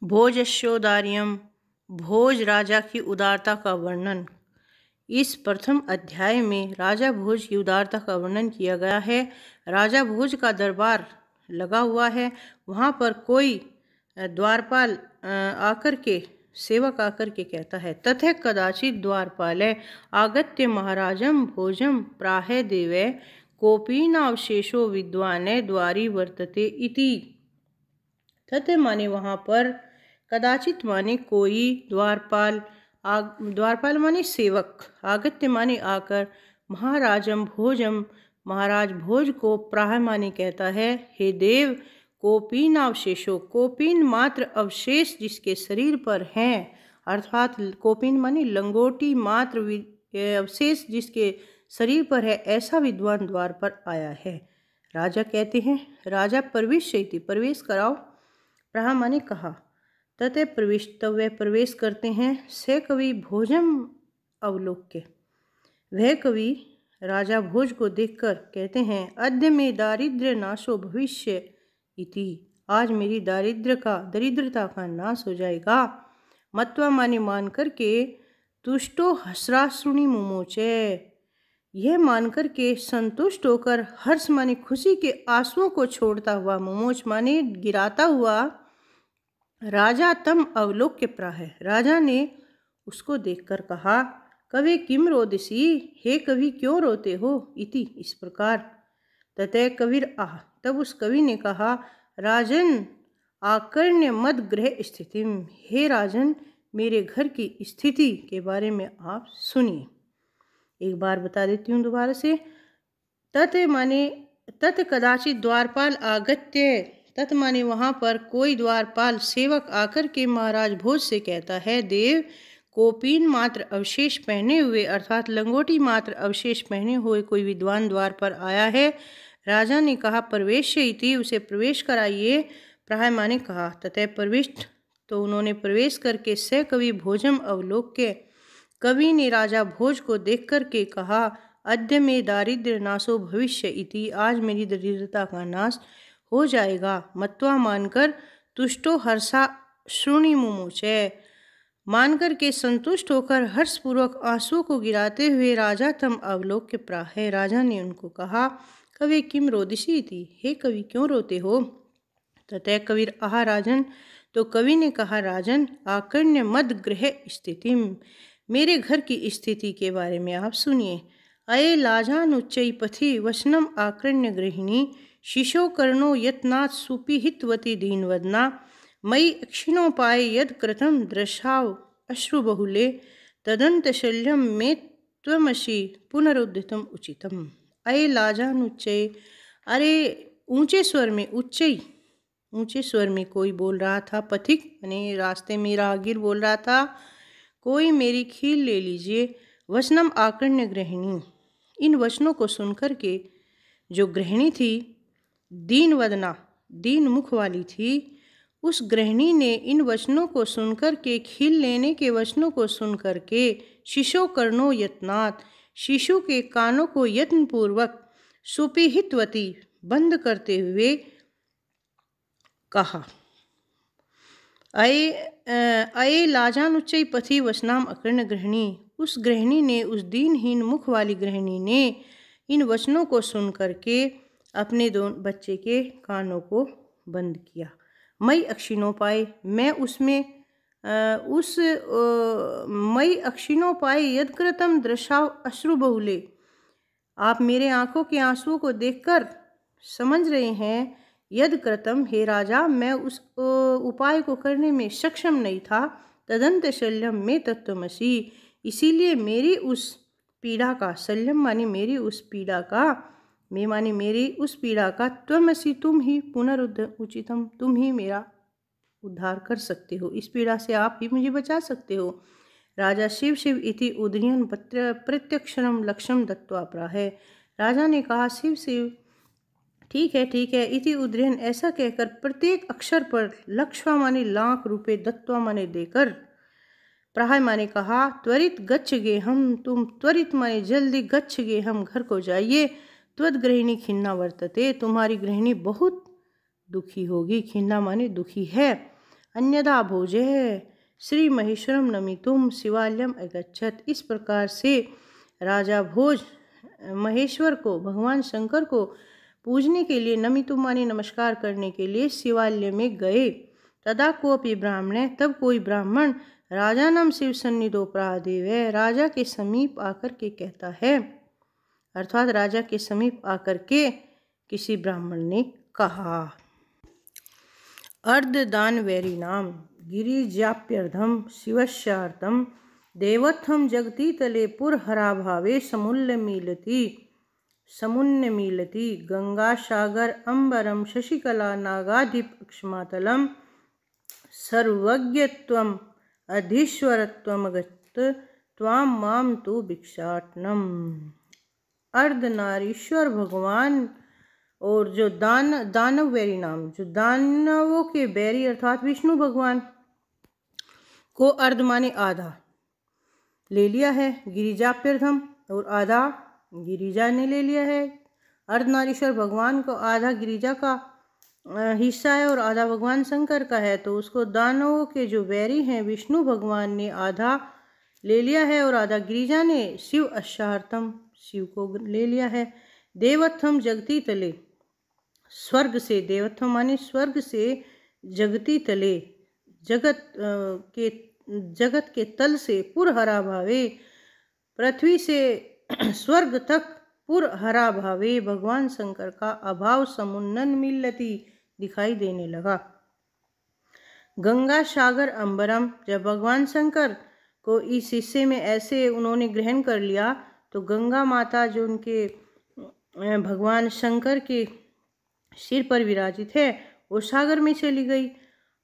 भोजस्योदार्यम, भोज राजा की उदारता का वर्णन। इस प्रथम अध्याय में राजा भोज की उदारता का वर्णन किया गया है। राजा भोज का दरबार लगा हुआ है। वहाँ पर कोई द्वारपाल आकर के सेवक आकर के कहता है, तथे कदाचित द्वारपाले आगत्य महाराजम भोजम प्राहे देवे कोपी नावशेषो विद्वाने द्वारी वर्तते इति। तथे माने वहाँ पर, कदाचित माने कोई, द्वारपाल माने सेवक, आगत्य माने आकर, महाराजम भोजम महाराज भोज को, प्राह माने कहता है, हे देव, कोपीन अवशेषो, कोपीन मात्र अवशेष जिसके शरीर पर हैं, अर्थात कोपीन माने लंगोटी मात्र अवशेष जिसके शरीर पर है, ऐसा विद्वान द्वार पर आया है। राजा कहते हैं, राजा प्रविश्यति, प्रवेश कराओ। प्राह माने कहा, तथे प्रविष्टव्य, प्रवेश करते हैं। से कवि भोजम अवलोक्य, वह कवि राजा भोज को देखकर कहते हैं, अद्य में दारिद्र्य नाशो भविष्य इति, आज मेरी दरिद्रता का नाश हो जाएगा। मत्वा माने मान करके, तुष्टो हसराश्रुणी मुमोचे, यह मानकर के संतुष्ट होकर, हर्ष माने खुशी के आंसुओं को छोड़ता हुआ, मुमोच माने गिराता हुआ, राजा तम अवलोक्य प्राह, राजा ने उसको देखकर कहा, कवि किम रोदिसी, हे कवि क्यों रोते हो, इति, इस प्रकार। ततः कविर आह, तब उस कवि ने कहा, राजन आकर्ण्य मद गृह स्थितिम, हे राजन मेरे घर की स्थिति के बारे में आप सुनिए। एक बार बता देती हूँ दोबारा से। तत् माने तत् कदाचित द्वारपाल आगत्य, तत् माने वहाँ पर कोई द्वारपाल सेवक आकर के महाराज भोज से कहता है, देव, कोपीन मात्र अवशेष पहने हुए, अर्थात लंगोटी मात्र अवशेष पहने हुए कोई विद्वान द्वार पर आया है। राजा ने कहा, प्रवेश इति, उसे प्रवेश कराइए। प्राह माने कहा, ततः प्रविष्ट, तो उन्होंने प्रवेश करके, से कवि भोजम अवलोक्य, कवि ने राजा भोज को देख करके कहा, अद्य में दारिद्र्य नाशो भविष्य इति, आज मेरी दरिद्रता का नाश हो जाएगा। मत्वा मानकर, तुष्टो हर्षा श्रुणी मुमुचे, मानकर के संतुष्ट होकर हर्षपूर्वक आंसुओं को गिराते हुए, राजा तम अवलोक्य प्राह, राजा ने उनको कहा, कवि किम रोदिसी इति, हे कवि क्यों रोते हो। ततः कविर आह राजन, तो कवि ने कहा, राजन आकर्ण्य मद गृह स्थितिम, मेरे घर की स्थिति के बारे में आप सुनिए। अये लाजानुच्चै पथि वचनम आकर्ण्य गृहिणी, शिशो कर्णो यत्नात् सुपिहितवती दीनवदना, मयि क्षीणोपाय यद कृतं दृशाव अश्रुबहुले, तदंत शल्यम मे त्वमसि पुनरुद्धितम उचितम। अये लाजानुच्चै, अरे ऊंचे स्वर में, ऊंचे स्वर में कोई बोल रहा था, पथिक यानी रास्ते में राहगीर बोल रहा था, कोई मेरी खील ले लीजिए। वचनम आकर्ण्य गृहिणी, इन वचनों को सुनकर के जो गृहिणी थी, दीन वदना, दीन मुख वाली थी, उस गृहिणी ने इन वचनों को सुनकर के, खील लेने के वचनों को सुनकर के, शिशो कर्णो यत्नात्, शिशु के कानों को यत्नपूर्वक, सुपिहितवती बंद करते हुए कहा, अये लाजानुच्चै पथि वचनाम अकर्ण गृहिणी, उस गृहिणी ने, उस दीनहीन मुख वाली गृहिणी ने इन वचनों को सुन करके अपने दोनों बच्चे के कानों को बंद किया। मई अक्षिणोपाय, मैं उसमें मई अक्षिणोपाय यदकृतम दृशाव अश्रु बहुले, आप मेरे आंखों के आंसुओं को देखकर समझ रहे हैं, यद कृतम, हे राजा, मैं उस उपाय को करने में सक्षम नहीं था, तदंत शल्यम में तत्वमसि, इसीलिए मेरी उस पीड़ा का, शल्यम माने मेरी उस पीड़ा का, मैं माने मेरी उस पीड़ा का, त्वमसि तुम ही, पुनरुद्धितम, तुम ही मेरा उद्धार कर सकते हो, इस पीड़ा से आप ही मुझे बचा सकते हो। राजा शिव शिव इति उदयन प्रत्यक्षरम लक्ष्यम दत्वा प्राह, राजा ने कहा, शिव शिव, ठीक है, इति उद्रयन, ऐसा कहकर प्रत्येक अक्षर पर लक्ष्वा माने लाख रुपए, दत्वा माने देकर, प्राह माने कहा, त्वरित गच्छ गे हम, तुम त्वरित माने जल्दी, गच्छ गे हम, घर को जाइए, त्वद गृहिणी खिन्ना वर्तते, तुम्हारी गृहिणी बहुत दुखी होगी, खिन्ना माने दुखी है। अन्यदा भोजः श्री महेश्वरम नमितुम शिवालयम अगच्छत। इस प्रकार से राजा भोज महेश्वर को, भगवान शंकर को पूजने के लिए, नमितुम माने नमस्कार करने के लिए शिवालय में गए। तदा कोपि ब्राह्मण, तब कोई ब्राह्मण राजानम शिव सन्निधो प्रादेव, राजा के समीप आकर के कहता है, अर्थात राजा के समीप आकर के किसी ब्राह्मण ने कहा, अर्धदान वैरिणाम गिरिजाप्यर्धम शिवस्यार्थम देवत्थम जगती तले पुरहराभावे समुन्नमीलति गंगा सागर अंबरम शशिकला नागाधिप अक्षमातलम सर्वज्ञत्वम अधीश्वरत्वमगत त्वां माम तु भिक्षाटनम। अर्धनारीश्वर भगवान और जो दानव बैरी नाम, जो दानवों के बैरी अर्थात विष्णु भगवान को अर्ध माने आधा ले लिया है गिरिजाप्यर्धम, और आधा गिरिजा ने ले लिया है। अर्धनारीश्वर भगवान को आधा गिरिजा का हिस्सा है और आधा भगवान शंकर का है, तो उसको दानवों के जो बैरी हैं विष्णु भगवान ने आधा ले लिया है और आधा गिरिजा ने शिव अश्चार्थम, शिव को ले लिया है। देवत्थम जगती तले, स्वर्ग से, देवत्थम माने स्वर्ग से, जगती तले जगत के तल से, पुरहरा भावे पृथ्वी से स्वर्ग तक, पुरहरा भावे भगवान शंकर का अभाव समुन्नन मिलती दिखाई देने लगा। गंगा सागर अंबरम, जब भगवान शंकर को इस हिस्से में ऐसे उन्होंने ग्रहण कर लिया तो गंगा माता जो उनके भगवान शंकर के सिर पर विराजित है वो सागर में चली गई।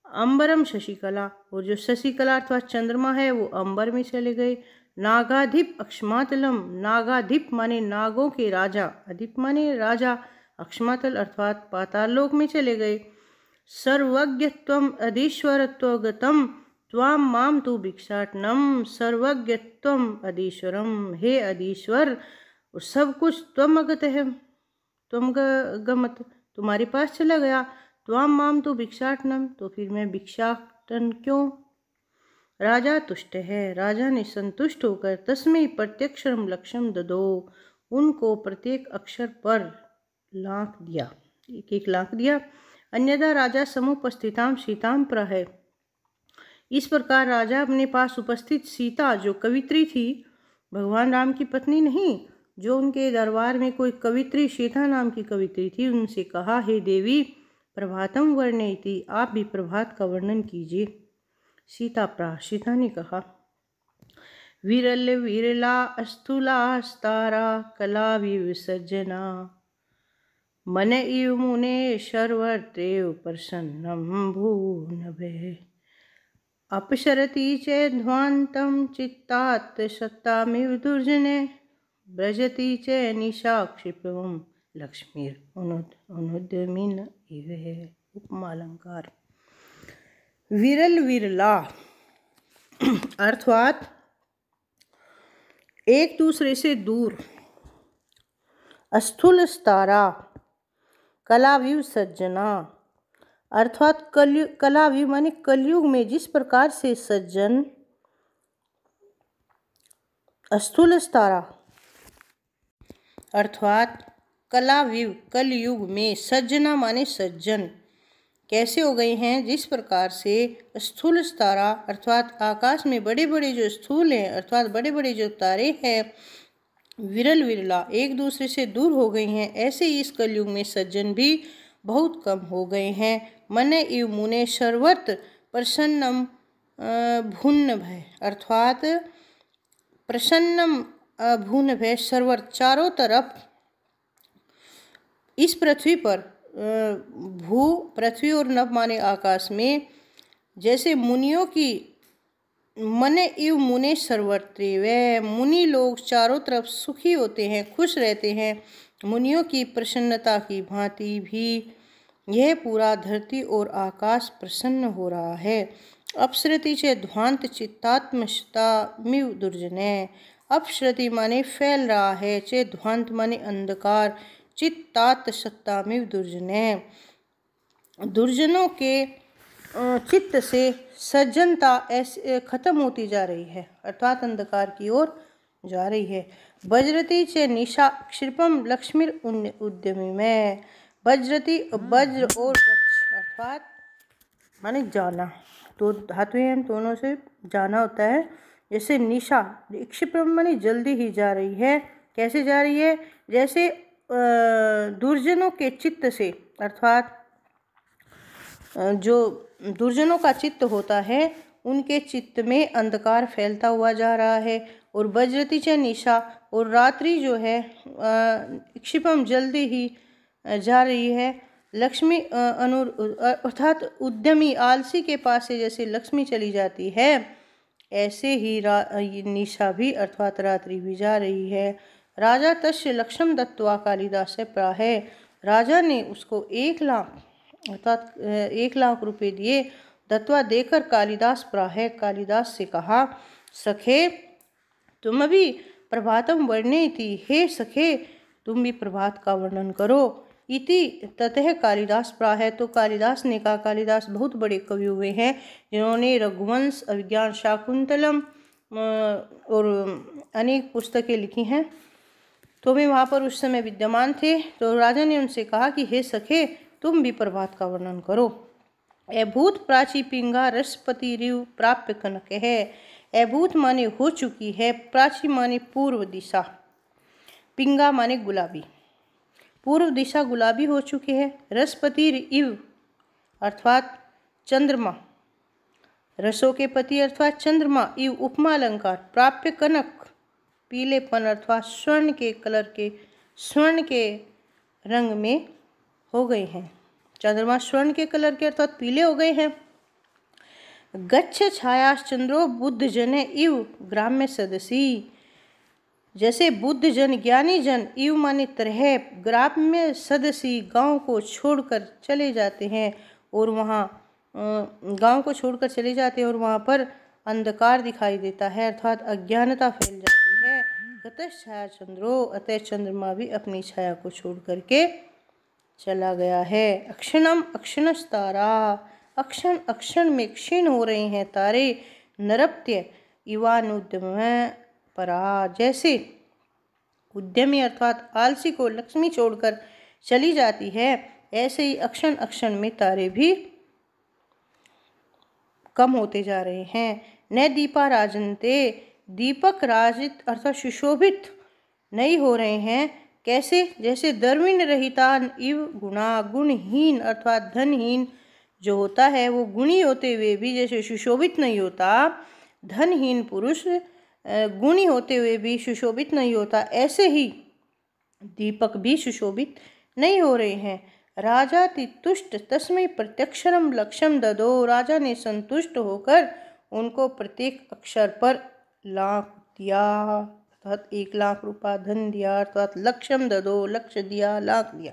अंबरम शशिकला, और जो शशिकला अर्थात चंद्रमा है वो अंबर में चले गए। नागाधिप अक्षमातलम, नागाधिप माने नागों के राजा, अधिप माने राजा, अक्षमातल अर्थात पाताल लोक में चले गए। सर्वज्ञत्वम अधीश्वरत्वगतम त्वां माम तु भिक्षाटनम, सर्वज्ञत्वम अधीश्वरम, हे अधीश्वर सब कुछ त्वम अगत है, त्वम गमत तुम्हारे पास चला गया। त्वां माम तु भिक्षाटनम, तो फिर मैं भिक्षाटन क्यों। राजा तुष्ट है, राजा ने संतुष्ट होकर तस्मै प्रत्यक्षरम लक्ष्यम ददो, उनको प्रत्येक अक्षर पर लाख दिया, एक एक लाख दिया। अन्यथा राजा समुपस्थिताम सीताम प्रह, इस प्रकार राजा अपने पास उपस्थित सीता जो कवित्री थी, भगवान राम की पत्नी नहीं, जो उनके दरबार में कोई कवित्री सीता नाम की कवित्री थी, उनसे कहा, हे देवी प्रभातम वर्णयति, आप भी प्रभात का वर्णन कीजिए। सीता ने कहा, विरल विरला स्थूला स्तारा कला विसर्जना मन इव मुने शर्वर्त्रेव प्रसन्नम भूनभे अपसरति चेध्वान्तं चित्तात् सत्तामिव दुर्जने ब्रजति च निशाक्षिपं लक्ष्मीर अनुद्यमिन इव। उपमालंकार। विरल विरला अर्थात एक दूसरे से दूर, स्थूल स्तारा, कलाविव सज्जना अर्थात कलाविव माने कलयुग में जिस प्रकार से सज्जन, स्थूल स्तारा अर्थात कलाविव कलयुग में, सज्जना माने सज्जन कैसे हो गए हैं, जिस प्रकार से स्थूल तारा अर्थात आकाश में बड़े बड़े जो स्थूल हैं अर्थात बड़े बड़े जो तारे हैं, विरल विरला एक दूसरे से दूर हो गए हैं, ऐसे ही इस कलयुग में सज्जन भी बहुत कम हो गए हैं। मने इव मुने सर्वत्र प्रसन्नम भून्न भय अर्थात प्रसन्नम भून्न भय सर्वत्र चारों तरफ इस पृथ्वी पर, भू पृथ्वी और नभ माने आकाश में, जैसे मुनियों की मने इव मुने सर्वत्र, वे मुनि लोग चारों तरफ सुखी होते हैं, खुश रहते हैं, मुनियों की प्रसन्नता की भांति भी यह पूरा धरती और आकाश प्रसन्न हो रहा है। अपसृति च ध्वांत चित्तात्मशता मिव दुर्जने, अपसृति माने फैल रहा है, चे ध्वांत माने अंधकार, चित्तात सत्ता में दुर्जने दुर्जनों के चित्त से सज्जनता ऐसे खत्म होती जा रही है, अर्थात अंधकार की ओर जा रही है। वज्रती च निशा क्षिप्रम लक्ष्मीर उद्यमी में। वज्रती वज्र और वृक्ष अर्थात माने जाना, तो धातु हैं दोनों से जाना होता है। जैसे निशा क्षिप्रम माने जल्दी ही जा रही है। कैसे जा रही है? जैसे दुर्जनों के चित्त से, अर्थात जो दुर्जनों का चित्त होता है उनके चित्त में अंधकार फैलता हुआ जा रहा है। और वज्रती च निशा, और रात्रि जो है क्षिपम जल्दी ही जा रही है। लक्ष्मी अर्थात उद्यमी आलसी के पास से जैसे लक्ष्मी चली जाती है, ऐसे ही निशा भी अर्थात रात्रि भी जा रही है। राजा तस्य लक्ष्म दत्वा कालिदास से प्राह, राजा ने उसको 1 लाख अर्थात 1 लाख रुपए दिए। दत्वा देकर कालिदास प्राह, कालिदास से कहा, सखे तुम भी प्रभातम वर्णयति, हे सखे तुम भी प्रभात का वर्णन करो। इति ततः कालिदास प्राह, तो कालिदास ने कहा। कालिदास बहुत बड़े कवि हुए हैं जिन्होंने रघुवंश, अभिज्ञान शाकुंतलम और अनेक पुस्तकें लिखी हैं। तो वे वहाँ पर उस समय विद्यमान थे। तो राजा ने उनसे कहा कि हे सखे तुम भी प्रभात का वर्णन करो। अभूत प्राची पिंगा रसपति रिव प्राप्य कनक है। अभूत माने हो चुकी है, प्राची माने पूर्व दिशा, पिंगा माने गुलाबी, पूर्व दिशा गुलाबी हो चुकी है। रसपति इव अर्थात चंद्रमा, रसों के पति अर्थात चंद्रमा, इव उपमा अलंकार, प्राप्य कनक पीलेपन अर्थात स्वर्ण के कलर के, स्वर्ण के रंग में हो गए हैं। चंद्रमा स्वर्ण के कलर के अर्थात पीले हो गए हैं। गच्छ छायाश्चंद्रो बुद्ध जने इव ग्राम्य सदसी, जैसे बुद्ध जन ज्ञानी जन, इव माने तरह, ग्राम्य सदसी गांव को छोड़कर चले जाते हैं और वहाँ गांव को छोड़कर चले जाते हैं और वहाँ पर अंधकार दिखाई देता है अर्थात अज्ञानता फैल जाती है। गतः छाया चंद्रो, अतः चंद्रमा भी अपनी छाया को छोड़ करके चला गया है। अक्षणम अक्षणस तारा, अक्षण अक्षण में क्षीण हो रहे हैं तारे। नरप्त्य इवानुद्यम परा, जैसे उद्यमी अर्थात आलसी को लक्ष्मी छोड़कर चली जाती है, ऐसे ही अक्षण अक्षण में तारे भी कम होते जा रहे हैं। न दीपा राजनते, दीपक राजित अर्थात सुशोभित नहीं हो रहे हैं। कैसे? जैसे दर्विण रहितान इव गुणा, गुणहीन अर्थात धनहीन जो होता है वो गुणी होते हुए भी जैसे सुशोभित नहीं होता, धनहीन पुरुष गुणी होते हुए भी सुशोभित नहीं होता, ऐसे ही दीपक भी सुशोभित नहीं हो रहे हैं। राजा तुष्ट तस्मै प्रत्यक्षरम लक्ष्यम ददो, राजा ने संतुष्ट होकर उनको प्रत्येक अक्षर पर लाख दिया अर्थात 1 लाख रुपया धन दिया, अर्थात लक्ष्यम ददो लक्ष्य दिया, लाख दिया।